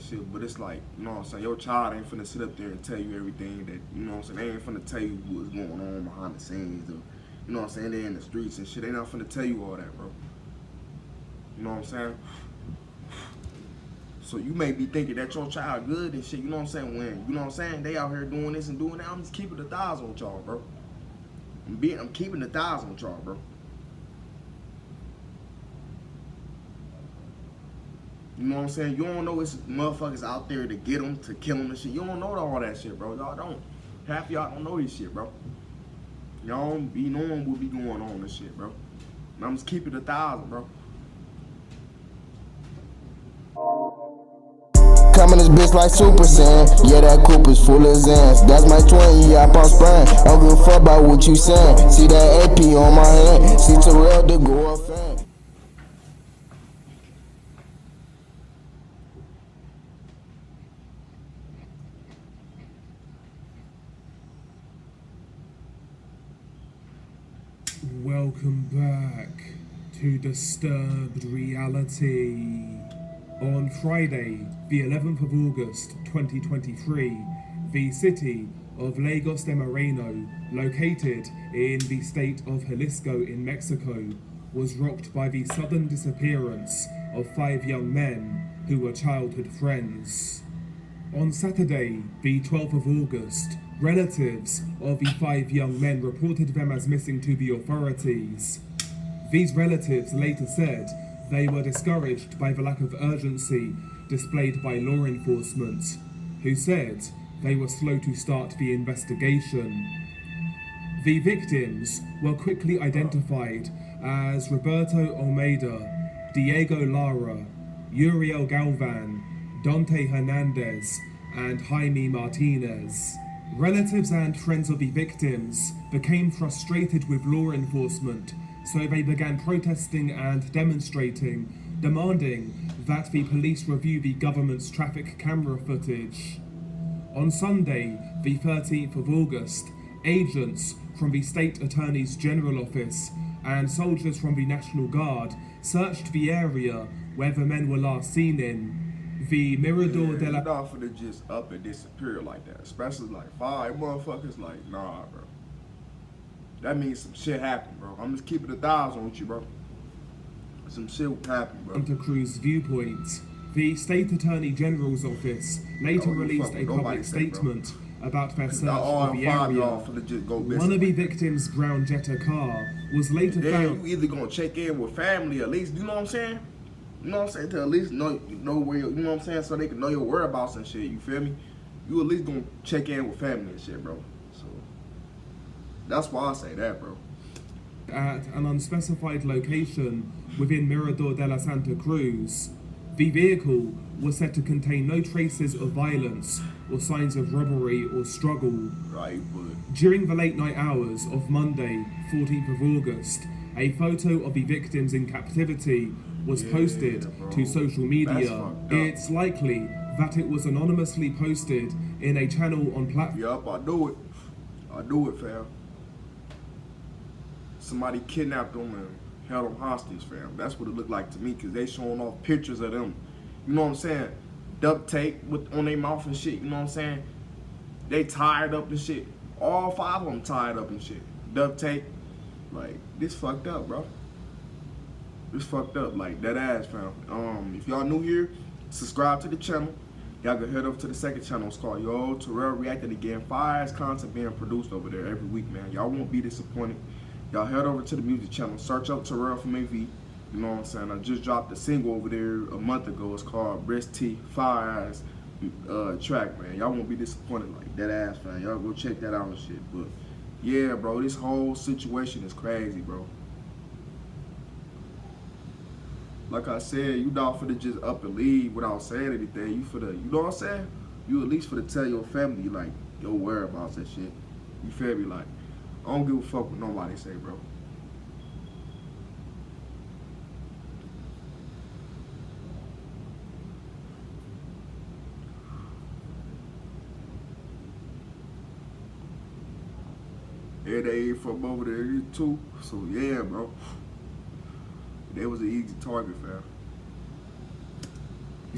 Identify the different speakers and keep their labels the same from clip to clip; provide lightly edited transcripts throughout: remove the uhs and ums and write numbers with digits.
Speaker 1: shit, but it's like, you know what I'm saying, your child ain't finna sit up there and tell you everything that, you know what I'm saying, they ain't finna tell you what's going on behind the scenes, or, you know what I'm saying, they in the streets and shit, they not finna tell you all that, bro. You know what I'm saying? So you may be thinking that your child good and shit, you know what I'm saying, when, you know what I'm saying, they out here doing this and doing that, I'm just keeping the thighs on y'all, bro. I'm keeping the thighs on y'all, bro. You know what I'm saying? You don't know it's motherfuckers out there to get them, to kill them and shit. You don't know all that shit, bro. Y'all don't. Half y'all don't know this shit, bro. Y'all don't be knowing what be going on and shit, bro. And I'm just keeping it 1,000, bro.
Speaker 2: Coming this bitch like Super Saiyan. Yeah, that coupe is full of Zans. That's my twin, yeah, I pop spraying. I don't give a fuck about what you saying. See that AP on my hand. See Terrell the go up fan.
Speaker 3: Welcome back to Disturbed Reality. On Friday, the 11th of August 2023, the city of Lagos de Moreno, located in the state of Jalisco in Mexico, was rocked by the sudden disappearance of 5 young men who were childhood friends. On Saturday, the 12th of August, relatives of the 5 young men reported them as missing to the authorities. These relatives later said they were discouraged by the lack of urgency displayed by law enforcement, who said they were slow to start the investigation. The victims were quickly identified as Roberto Almeida, Diego Lara, Uriel Galvan, Dante Hernandez, and Jaime Martinez. Relatives and friends of the victims became frustrated with law enforcement, so they began protesting and demonstrating, demanding that the police review the government's traffic camera footage. On Sunday, the 13th of August, agents from the State Attorney's General Office and soldiers from the National Guard searched the area where the men were last seen in. The Mirador de la...
Speaker 1: You're not finna just up and disappear like that, especially like 5 motherfuckers, like, nah, bro. That means some shit happened, bro. I'm just keeping the 1,000 with you, bro. Some shit happened, bro.
Speaker 3: Santa Cruz viewpoint. The State Attorney General's office later released a public statement about their search of the area. One of the victims' brown Jetta car was later found.
Speaker 1: You either gonna check in with family, at least, you know what I'm saying? You know what I'm saying? To at least know where you know what I'm saying, so they can know your whereabouts and shit. You feel me? You at least gonna check in with family and shit, bro. So that's why I say that, bro.
Speaker 3: At an unspecified location within Mirador de la Santa Cruz, the vehicle was said to contain no traces of violence or signs of robbery or struggle.
Speaker 1: Right, but
Speaker 3: during the late night hours of Monday, 14th of August, a photo of the victims in captivity was posted to social media. It's likely that it was anonymously posted in a channel on platform.
Speaker 1: Yup, I do it. I do it, fam. Somebody kidnapped them and held them hostage, fam. That's what it looked like to me, because they showing off pictures of them. You know what I'm saying? Duct tape on their mouth and shit, you know what I'm saying? They tied up and shit. All 5 of them tied up and shit. Duct tape. Like, this fucked up, bro. This fucked up, like, that ass, fam. If y'all new here, subscribe to the channel. Y'all can head over to the second channel. It's called Terrell Reacted Again. Fire content being produced over there every week, man. Y'all won't be disappointed. Y'all head over to the music channel. Search up TerrellFrmAv. You know what I'm saying? I just dropped a single over there a month ago. It's called Brisk Fire track, man. Y'all won't be disappointed, like, that ass, fam. Y'all go check that out and shit. But yeah, bro, this whole situation is crazy, bro. Like I said, you not finna just up and leave without saying anything. You finna, you know what I'm saying? You at least finna tell your family, like, your whereabouts and shit. You feel me? Like, I don't give a fuck what nobody say, bro. Yeah, they ain't from over there too. So yeah, bro. They was an easy target, fam.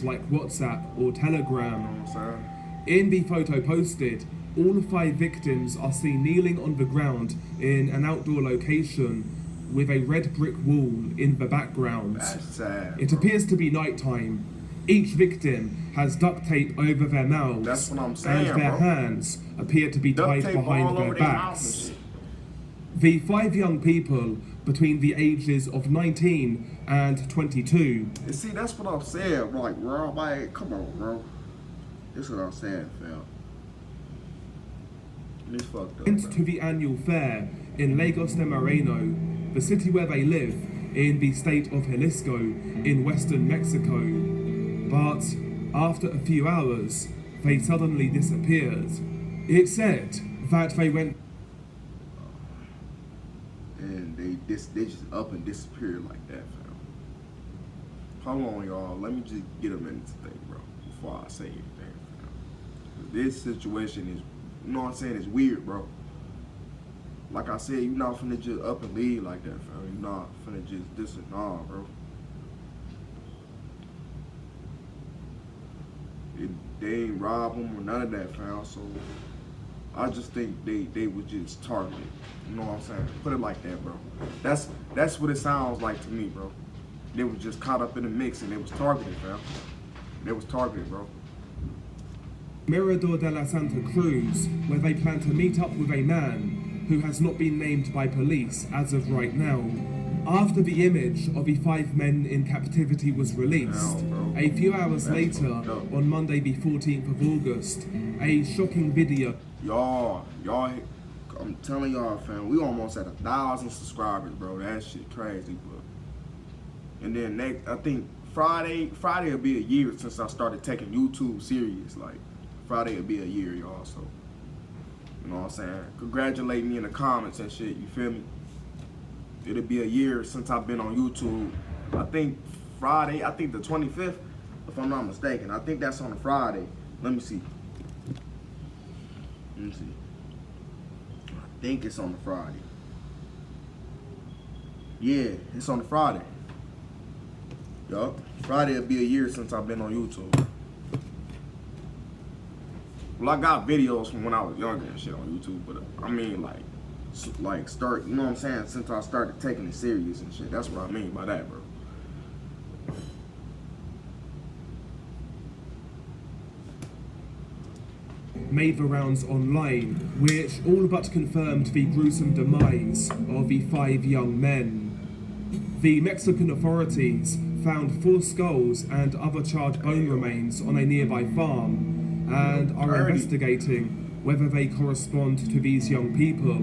Speaker 3: like WhatsApp or Telegram.
Speaker 1: You know what I'm saying?
Speaker 3: In the photo posted, all 5 victims are seen kneeling on the ground in an outdoor location with a red brick wall in the background.
Speaker 1: That's sad.
Speaker 3: It
Speaker 1: bro.
Speaker 3: appears to be nighttime. Each victim has duct tape over their mouths.
Speaker 1: That's what I'm saying,
Speaker 3: and their
Speaker 1: bro.
Speaker 3: hands appear to be
Speaker 1: Duct
Speaker 3: tied
Speaker 1: tape all
Speaker 3: behind
Speaker 1: over
Speaker 3: their
Speaker 1: their mouth and
Speaker 3: backs.
Speaker 1: shit.
Speaker 3: The 5 young people between the ages of 19 and 22
Speaker 1: And see, that's what I'm saying, like, bro. Like, come on, bro. This is what I'm saying, fam. This fucked up.
Speaker 3: went
Speaker 1: Bro.
Speaker 3: to the annual fair in Lagos de Moreno, the city where they live, in the state of Jalisco in western Mexico. But after a few hours, they suddenly disappeared. It said that they went
Speaker 1: And they just up and disappeared like that, fam. Hold on, y'all. Let me just get a minute to think, bro, before I say anything, fam. This situation is, you know what I'm saying, it's weird, bro. Like I said, you're not finna just up and leave like that, fam. You're not finna just this and nah, bro. They ain't rob them or none of that, fam. So I just think they were just targeted. You know what I'm saying? Put it like that, bro. That's what it sounds like to me, bro. They were just caught up in the mix and they was targeted, fam. They was targeted, bro.
Speaker 3: Mirador de la Santa Cruz, where they plan to meet up with a man who has not been named by police as of right now. After the image of the 5 men in captivity was released, a few hours later, on Monday the 14th of August, a shocking video.
Speaker 1: Y'all, I'm telling y'all, fam, we almost at 1,000 subscribers, bro. That shit crazy, bro. And then next, I think Friday will be a year since I started taking YouTube serious. Like, Friday will be a year, y'all. So, you know what I'm saying? Congratulate me in the comments and shit. You feel me? It'll be a year since I've been on YouTube. I think Friday, I think the 25th, if I'm not mistaken. I think that's on a Friday. Let me see. I think it's on the Friday. Yeah, it's on the Friday. Yup. Friday will be a year since I've been on YouTube. Well, I got videos from when I was younger and shit on YouTube, but I mean like start, you know what I'm saying, since I started taking it serious and shit. That's what I mean by that, bro.
Speaker 3: Made the rounds online, which all but confirmed the gruesome demise of the 5 young men. The Mexican authorities found 4 skulls and other charred bone remains on a nearby farm and are investigating whether they correspond to these young people.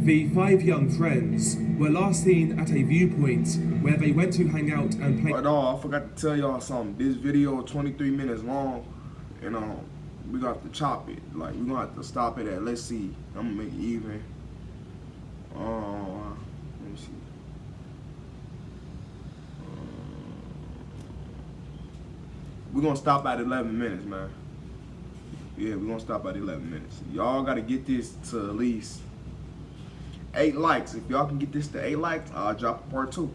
Speaker 3: The 5 young friends were last seen at a viewpoint where they went to hang out and play.
Speaker 1: But I forgot to tell y'all something. This video is 23 minutes long, and we got to chop it. Like, we're gonna have to stop it at, let's see, I'm gonna make it even. Let me see. We're gonna stop at 11 minutes, man. Yeah, we're gonna stop at 11 minutes. Y'all gotta get this to at least 8 likes. If y'all can get this to 8 likes, I'll drop a part 2.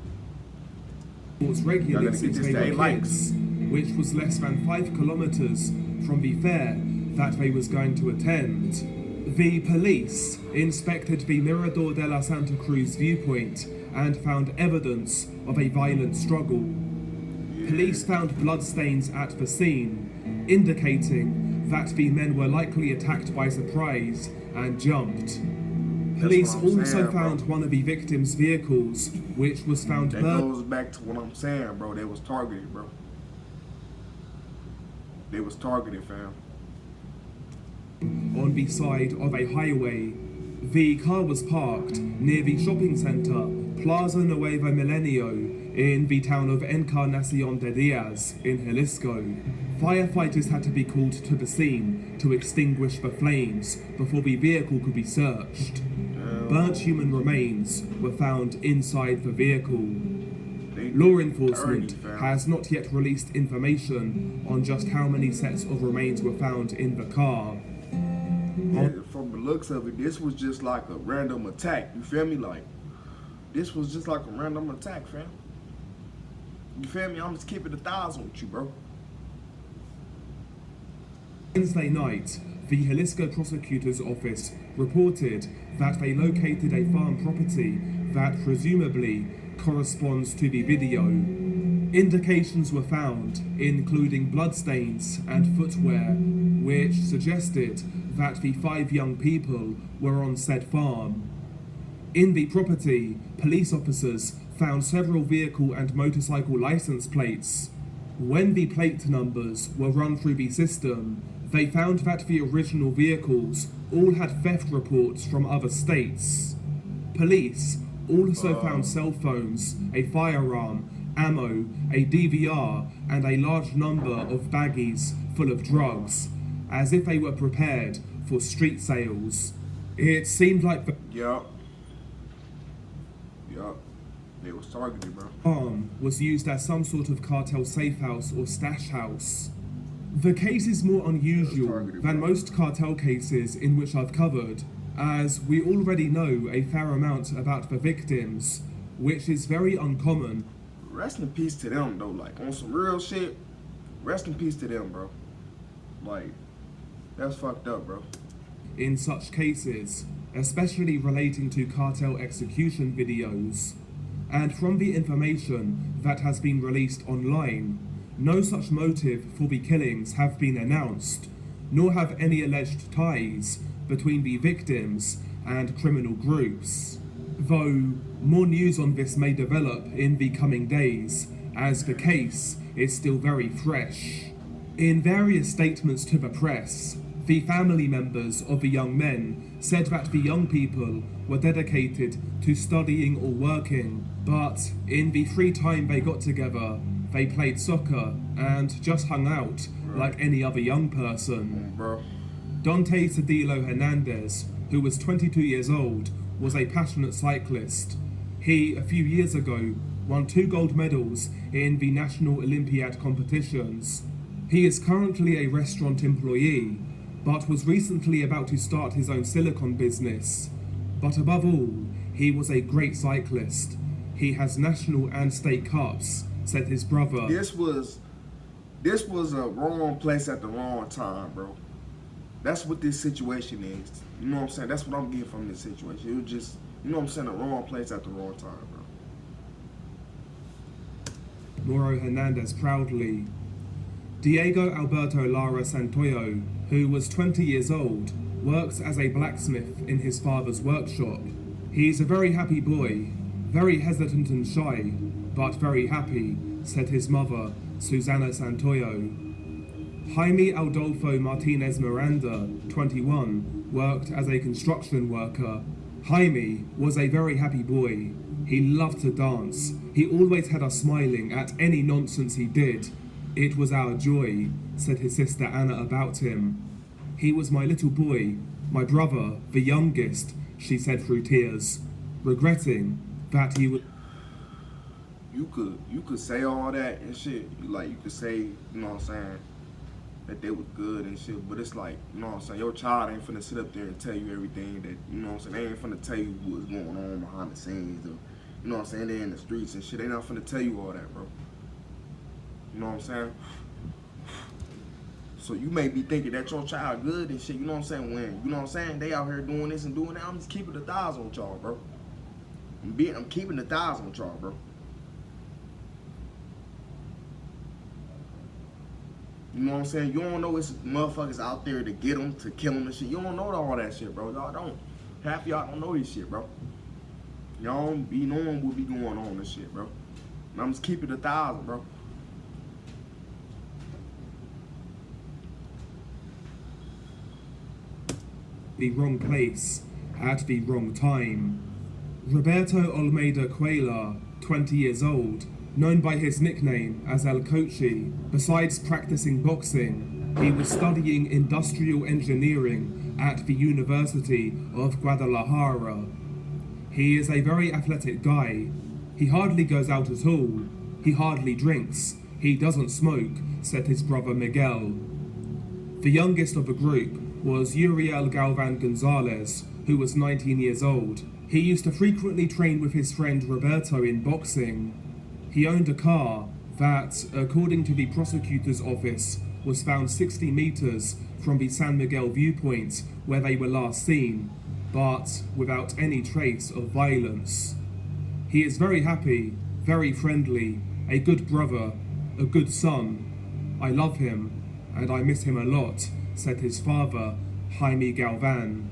Speaker 3: Was regularly since they were kids, which was less than 5 kilometers from the fair that they was going to attend. The police inspected the Mirador de la Santa Cruz viewpoint and found evidence of a violent struggle. Police found bloodstains at the scene, indicating that the men were likely attacked by surprise and jumped. Police also found one of the victims' vehicles, which was found
Speaker 1: That goes back to what I'm saying, bro. They was targeted, bro. They was targeted, fam.
Speaker 3: On the side of a highway. The car was parked near the shopping center Plaza Nueva Milenio in the town of Encarnacion de Diaz in Jalisco. Firefighters had to be called to the scene to extinguish the flames before the vehicle could be searched. Burnt human remains were found inside the vehicle. Law enforcement has not yet released information on just how many sets of remains were found in the car.
Speaker 1: Yeah, from the looks of it, this was just like a random attack. You feel me? Like, this was just like a random attack, fam. You feel me? I'm just keeping 1,000 with you, bro.
Speaker 3: Wednesday night, the Jalisco Prosecutor's Office reported that they located a farm property that presumably corresponds to the video. Indications were found, including bloodstains and footwear, which suggested that the 5 young people were on said farm. In the property, police officers found several vehicle and motorcycle license plates. When the plate numbers were run through the system, they found that the original vehicles all had theft reports from other states. Police also found cell phones, a firearm, ammo, a DVR, and a large number of baggies full of drugs, as if they were prepared for street sales. It seemed like the
Speaker 1: Yup. They was targeted, bro.
Speaker 3: farm was used as some sort of cartel safe house or stash house. The case is more unusual than most cartel cases in which I've covered, as we already know a fair amount about the victims, which is very uncommon.
Speaker 1: Rest in peace to them, though. Like, on some real shit, rest in peace to them, bro. Like, that's fucked up, bro.
Speaker 3: In such cases, especially relating to cartel execution videos. And from the information that has been released online, no such motive for the killings have been announced, nor have any alleged ties between the victims and criminal groups. Though more news on this may develop in the coming days, as the case is still very fresh. In various statements to the press, the family members of the young men said that the young people were dedicated to studying or working, but in the free time they got together, they played soccer and just hung out like any other young person.
Speaker 1: Bro.
Speaker 3: Dante Cedillo Hernandez, who was 22 years old, was a passionate cyclist. He, a few years ago, won 2 gold medals in the National Olympiad competitions. He is currently a restaurant employee, but was recently about to start his own silicone business. But above all, he was a great cyclist. He has national and state cups, said his brother.
Speaker 1: This was a wrong place at the wrong time, bro. That's what this situation is. You know what I'm saying? That's what I'm getting from this situation. It was just, you know what I'm saying, the wrong place at the wrong time, bro.
Speaker 3: Mauro Hernandez proudly. Diego Alberto Lara Santoyo, who was 20 years old, works as a blacksmith in his father's workshop. He's a very happy boy, very hesitant and shy, but very happy, said his mother, Susana Santoyo. Jaime Adolfo Martinez Miranda, 21, worked as a construction worker. Jaime was a very happy boy. He loved to dance. He always had us smiling at any nonsense he did. It was our joy, said his sister Anna about him. He was my little boy, my brother, the youngest, she said through tears, regretting that he would.
Speaker 1: You could say all that and shit. You could say, you know what I'm saying, that they was good and shit, but it's like, you know what I'm saying, your child ain't finna sit up there and tell you everything that, you know what I'm saying, they ain't finna tell you what's going on behind the scenes, or, you know what I'm saying, they in the streets and shit, they not finna tell you all that, bro. You know what I'm saying? So you may be thinking that your child good and shit, you know what I'm saying, when, you know what I'm saying, they out here doing this and doing that, I'm just keeping the thighs on y'all, bro. I'm keeping the thighs on y'all, bro. You know what I'm saying? You don't know it's motherfuckers out there to get them, to kill them and shit. You don't know all that shit, bro. Y'all don't. Half of y'all don't know this shit, bro. Y'all don't be knowing what be going on and shit, bro. And I'm just keeping the thousand, bro.
Speaker 3: The wrong place at the wrong time. Roberto Almeida Cuellar, 20 years old, known by his nickname as El Cochi, besides practicing boxing, he was studying industrial engineering at the University of Guadalajara. He is a very athletic guy. He hardly goes out at all. He hardly drinks. He doesn't smoke, said his brother Miguel. The youngest of the group was Uriel Galvan Gonzalez, who was 19 years old. He used to frequently train with his friend Roberto in boxing. He owned a car that, according to the prosecutor's office, was found 60 meters from the San Miguel viewpoint where they were last seen, but without any trace of violence. He is very happy, very friendly, a good brother, a good son. I love him, and I miss him a lot, said his father, Jaime Galvan.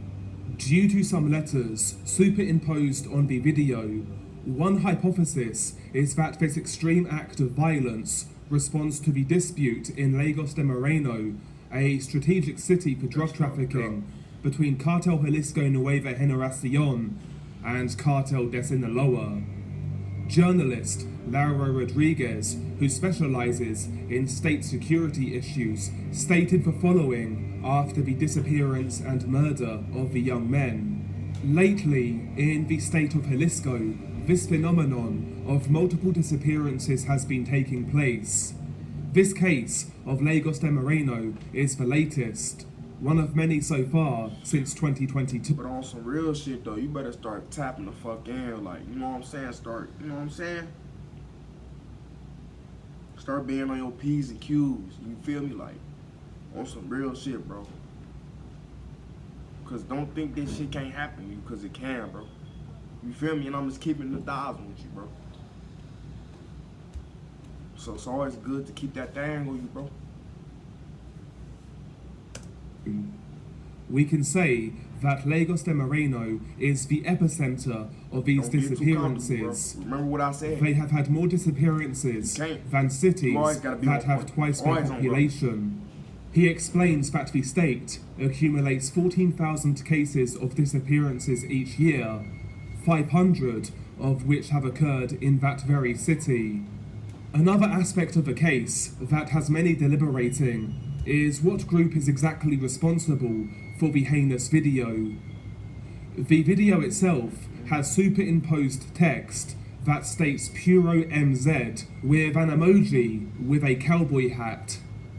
Speaker 3: Due to some letters superimposed on the video, one hypothesis is that this extreme act of violence responds to the dispute in Lagos de Moreno, a strategic city for drug trafficking between Cartel Jalisco Nueva Generacion and Cartel de Sinaloa. Journalist Laura Rodriguez, who specializes in state security issues, stated the following after the disappearance and murder of the young men. Lately, in the state of Jalisco, this phenomenon of multiple disappearances has been taking place. This case of Lagos de Moreno is the latest, one of many so far since 2022.
Speaker 1: But on some real shit though, you better start tapping the fuck in, like, you know what I'm saying? Start being on your P's and Q's, you feel me? Like, on some real shit, bro. Cause don't think this shit can't happen to you, cause it can, bro. You feel me? And I'm just keeping the dials with you, bro. So it's always good to keep that thing on you, bro.
Speaker 3: We can say that Lagos de Moreno is the epicenter of these disappearances.
Speaker 1: Remember what I said.
Speaker 3: They have had more disappearances than cities that have twice their population. He explains that the state accumulates 14,000 cases of disappearances each year, 500 of which have occurred in that very city. Another aspect of the case that has many deliberating is what group is exactly responsible for the heinous video. The video itself has superimposed text that states Puro MZ with an emoji with a cowboy hat.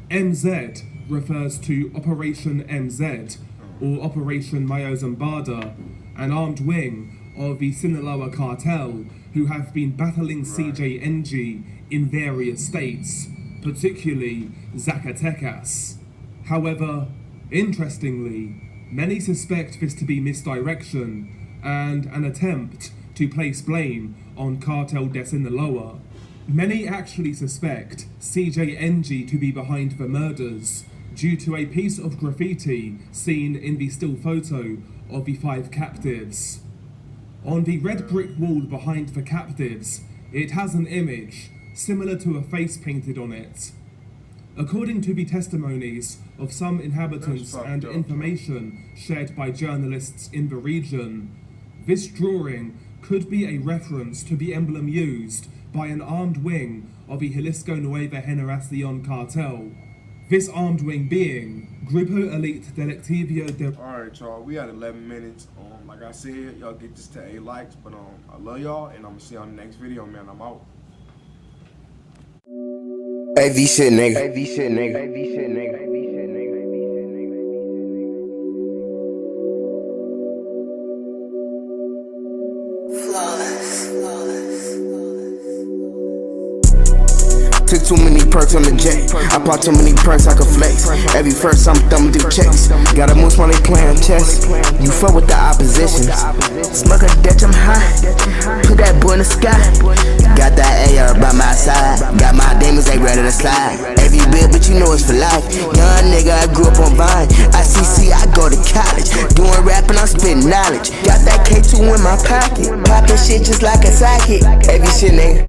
Speaker 3: MZ refers to Operation MZ, or Operation Mayo Zambada, an armed wing of the Sinaloa cartel who have been battling CJNG in various states, particularly Zacatecas. However, interestingly, many suspect this to be misdirection and an attempt to place blame on Cartel de Sinaloa. Many actually suspect CJNG to be behind the murders due to a piece of graffiti seen in the still photo of the 5 captives. On the red brick wall behind the captives, it has an image similar to a face painted on it. According to the testimonies of some inhabitants and information shared by journalists in the region, this drawing could be a reference to the emblem used by an armed wing of the Jalisco Nueva Generacion cartel. This armed wing being Grupo Elite Delictivo de...
Speaker 1: Alright, y'all, we had 11 minutes. Like I said, y'all get this to 8 likes, but I love y'all, and I'm gonna see y'all in the next video, man. I'm out.
Speaker 2: AV shit, nigga. AV shit, nigga. AV shit, nigga. AV shit, nigga. Took too many perks on the jet. I bought too many perks I could flex. Every first I'm thumbing through checks. Gotta move while they playing chess. You fuck with the opposition. Smoke a Dutch, I'm high. Put that boy in the sky. Got that AR by my side. Got my demons, they ready to slide. Every bit, but you know it's for life. Young nigga, I grew up on Vine. ICC, I go to college. Doing rapping, I'm spitting knowledge. Got that K2 in my pocket. Poppin' shit just like a socket. Every shit, nigga.